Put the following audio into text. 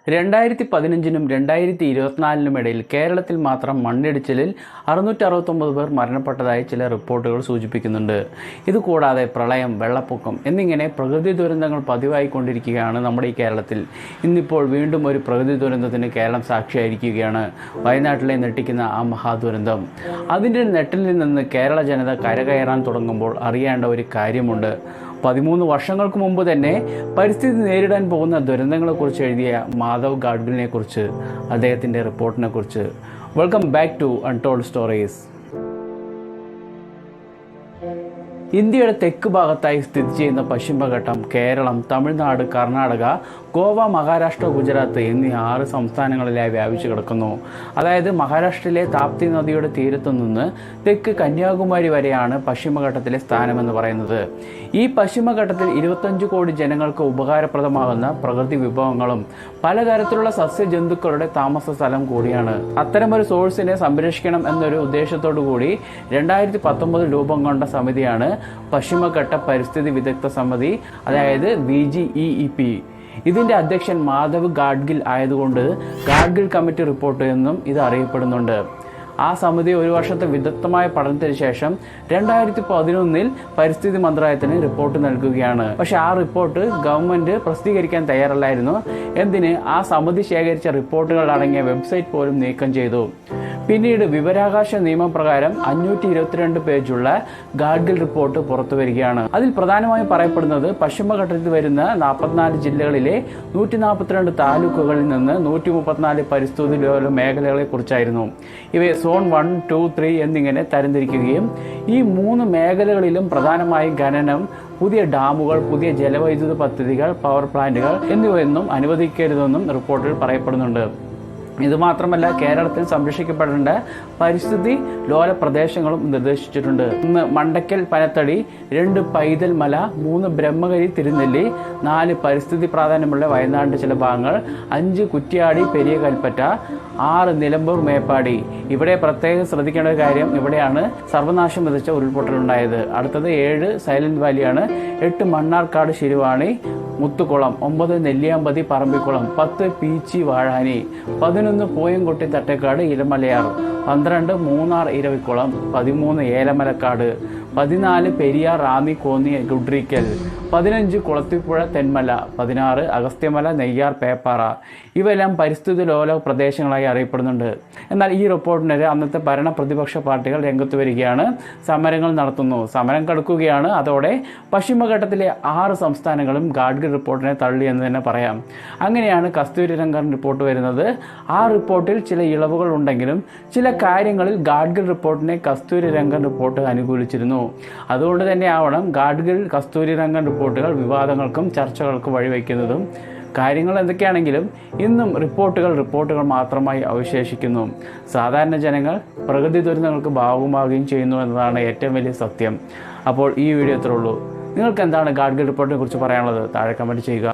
2015-നും 2024-നും ഇടയിൽ കേരളത്തിൽ മാത്രം മണ്ണിടിച്ചിലിൽ 669 പേർ മരണപ്പെട്ടതായി ചില റിപ്പോർട്ടുകൾ സൂചിപ്പിക്കുന്നുണ്ട്. ഇതുകൂടാതെ പ്രളയം, വെള്ളപ്പൊക്കം എന്നിങ്ങനെ പ്രകൃതി ദുരന്തങ്ങൾ പതിവായിക്കൊണ്ടിരിക്കുകയാണ് നമ്മുടെ ഈ കേരളത്തിൽ. ഇന്നിപ്പോൾ വീണ്ടും ഒരു പ്രകൃതി ദുരന്തത്തിന് കേരളം സാക്ഷിയായിരിക്കുകയാണ്. വയനാട്ടിലെ ഞെട്ടിക്കുന്ന ആ മഹാദുരന്തം. അതിൻ്റെ നെട്ടിൽ നിന്ന് കേരള ജനത കരകയറാൻ തുടങ്ങുമ്പോൾ അറിയേണ്ട ഒരു കാര്യമുണ്ട്. 13 വർഷങ്ങൾക്ക് മുമ്പ് തന്നെ പരിസ്ഥിതി നേരിടാൻ പോകുന്ന ദുരന്തങ്ങളെക്കുറിച്ച് എഴുതിയ മാധവ് ഗാഡ്ഗിലിനെ കുറിച്ച്, അദ്ദേഹത്തിൻ്റെ റിപ്പോർട്ടിനെ കുറിച്ച്. Welcome back to untold stories. ഇന്ത്യയുടെ തെക്ക് ഭാഗത്തായി സ്ഥിതി ചെയ്യുന്ന പശ്ചിമഘട്ടം കേരളം, തമിഴ്നാട്, കർണാടക, ഗോവ, മഹാരാഷ്ട്ര, ഗുജറാത്ത് എന്നീ 6 സംസ്ഥാനങ്ങളിലായി വ്യാപിച്ചു കിടക്കുന്നു. അതായത് മഹാരാഷ്ട്രയിലെ താപ്തി നദിയുടെ തീരത്തു നിന്ന് തെക്ക് കന്യാകുമാരി വരെയാണ് പശ്ചിമഘട്ടത്തിലെ സ്ഥാനമെന്ന് പറയുന്നത്. ഈ പശ്ചിമഘട്ടത്തിൽ 25 കോടി ജനങ്ങൾക്ക് ഉപകാരപ്രദമാകുന്ന പ്രകൃതി വിഭവങ്ങളും പലതരത്തിലുള്ള സസ്യജന്തുക്കളുടെ താമസ സ്ഥലം കൂടിയാണ്. അത്തരമൊരു സോഴ്സിനെ സംരക്ഷിക്കണം എന്നൊരു ഉദ്ദേശത്തോടു കൂടി 2019 രൂപം കൊണ്ട സമിതിയാണ് പശ്ചിമഘട്ട പരിസ്ഥിതി വിദഗ്ധ സമിതി, അതായത് VGEEP. ഇതിന്റെ അധ്യക്ഷൻ മാധവ് ഗാഡ്ഗിൽ ആയതുകൊണ്ട് ഗാഡ്ഗിൽ കമ്മിറ്റി റിപ്പോർട്ട് എന്നും ഇത് അറിയപ്പെടുന്നുണ്ട്. ആ സമിതി ഒരു വർഷത്തെ വിദഗ്ധമായ പഠനത്തിന് ശേഷം 2011 പരിസ്ഥിതി മന്ത്രാലയത്തിന് റിപ്പോർട്ട് നൽകുകയാണ്. പക്ഷെ ആ റിപ്പോർട്ട് ഗവൺമെന്റ് പ്രസിദ്ധീകരിക്കാൻ തയ്യാറല്ലായിരുന്നു. എന്തിന്, ആ സമിതി ശേഖരിച്ച റിപ്പോർട്ടുകൾ അടങ്ങിയ വെബ്സൈറ്റ് പോലും നീക്കം ചെയ്തു. പിന്നീട് വിവരാവകാശ നിയമപ്രകാരം 522 പേജുള്ള ഗാഡ്ഗിൽ റിപ്പോർട്ട് പുറത്തു വരികയാണ്. അതിൽ പ്രധാനമായും പറയപ്പെടുന്നത് പശ്ചിമഘട്ടത്തിൽ വരുന്ന 44 ജില്ലകളിലെ 142 താലൂക്കുകളിൽ നിന്ന് 134 പരിസ്ഥിതി ലോല മേഖലകളെ കുറിച്ചായിരുന്നു. ഇവയെ സോൺ 1, 2, 3 എന്നിങ്ങനെ തരംതിരിക്കുകയും ഈ 3 മേഖലകളിലും പ്രധാനമായും ഖനനം, പുതിയ ഡാമുകൾ, പുതിയ ജലവൈദ്യുത പദ്ധതികൾ, പവർ പ്ലാന്റുകൾ എന്നിവയൊന്നും അനുവദിക്കരുതെന്നും റിപ്പോർട്ടിൽ പറയപ്പെടുന്നുണ്ട്. ഇതുമാത്രമല്ല, കേരളത്തിൽ സംരക്ഷിക്കപ്പെടേണ്ട പരിസ്ഥിതി ലോല പ്രദേശങ്ങളും നിർദ്ദേശിച്ചിട്ടുണ്ട്. 1 മണ്ടക്കൽ പനത്തടി, 2 പൈതൽ മല, 3 ബ്രഹ്മഗിരി തിരുനെല്ലി, 4 പരിസ്ഥിതി പ്രാധാന്യമുള്ള വയനാടിന്റെ ചില ഭാഗങ്ങൾ, 5 കുറ്റ്യാടി പെരിയ കൽപ്പറ്റ, 6 നിലമ്പൂർ മേപ്പാടി. ഇവിടെ പ്രത്യേകം ശ്രദ്ധിക്കേണ്ട ഒരു കാര്യം, ഇവിടെയാണ് സർവനാശം വിതച്ച ഉരുൾപൊട്ടലുണ്ടായത്. അടുത്തത് 7 സൈലന്റ് വാലിയാണ്, 8 മണ്ണാർക്കാട് ശിരുവാണി മുത്തുകുളം, 9 നെല്ലിയാമ്പതി പറമ്പിക്കുളം, 10 പീച്ചി വാഴാനി, 11 പൂയംകുട്ടി തട്ടേക്കാട് ഇലമലയാർ, 12 മൂന്നാർ ഇരവിക്കുളം, 13 ഏലമലക്കാട്, 14 പെരിയാർ റാന്നി കോന്നി ഗുഡ്രിക്കൽ, 15 കുളത്തിപ്പുഴ തെന്മല, 16 അഗസ്ത്യമല നെയ്യാർ പേപ്പാറ. ഇവയെല്ലാം പരിസ്ഥിതി ലോല പ്രദേശങ്ങളായി അറിയപ്പെടുന്നുണ്ട്. എന്നാൽ ഈ റിപ്പോർട്ടിനെതിരെ അന്നത്തെ ഭരണ പ്രതിപക്ഷ പാർട്ടികൾ രംഗത്ത് വരികയാണ്, സമരങ്ങൾ നടത്തുന്നു, സമരം കടുക്കുകയാണ്. അതോടെ പശ്ചിമഘട്ടത്തിലെ 6 സംസ്ഥാനങ്ങളും ഗാഡ്ഗിൽ റിപ്പോർട്ടിനെ തള്ളി എന്ന് തന്നെ പറയാം. അങ്ങനെയാണ് കസ്തൂരി രംഗൻ റിപ്പോർട്ട് വരുന്നത്. ആ റിപ്പോർട്ടിൽ ചില ഇളവുകൾ ഉണ്ടെങ്കിലും ചില കാര്യങ്ങളിൽ ഗാഡ്ഗിൽ റിപ്പോർട്ടിനെ കസ്തൂരി രംഗൻ റിപ്പോർട്ട് അനുകൂലിച്ചിരുന്നു. അതുകൊണ്ട് തന്നെ ആവണം ഗാഡ്ഗിൽ, കസ്തൂരി രംഗൻ റിപ്പോർട്ടുകൾ വിവാദങ്ങൾക്കും ചർച്ചകൾക്കും വഴിവെക്കുന്നതും. കാര്യങ്ങൾ എന്തൊക്കെയാണെങ്കിലും ഇന്നും റിപ്പോർട്ടുകൾ മാത്രമായി അവശേഷിക്കുന്നു. സാധാരണ ജനങ്ങൾ പ്രകൃതി ദുരന്തങ്ങൾക്ക് ഭാഗമാവുകയും ചെയ്യുന്നു എന്നതാണ് ഏറ്റവും വലിയ സത്യം. അപ്പോൾ ഈ വീഡിയോ ഇത്രേ ഉള്ളൂ. നിങ്ങൾക്ക് എന്താണ് ഗാഡ്ഗിൽ റിപ്പോർട്ടിനെ കുറിച്ച് പറയാനുള്ളത്? താഴെ കമൻറ്റ് ചെയ്യുക.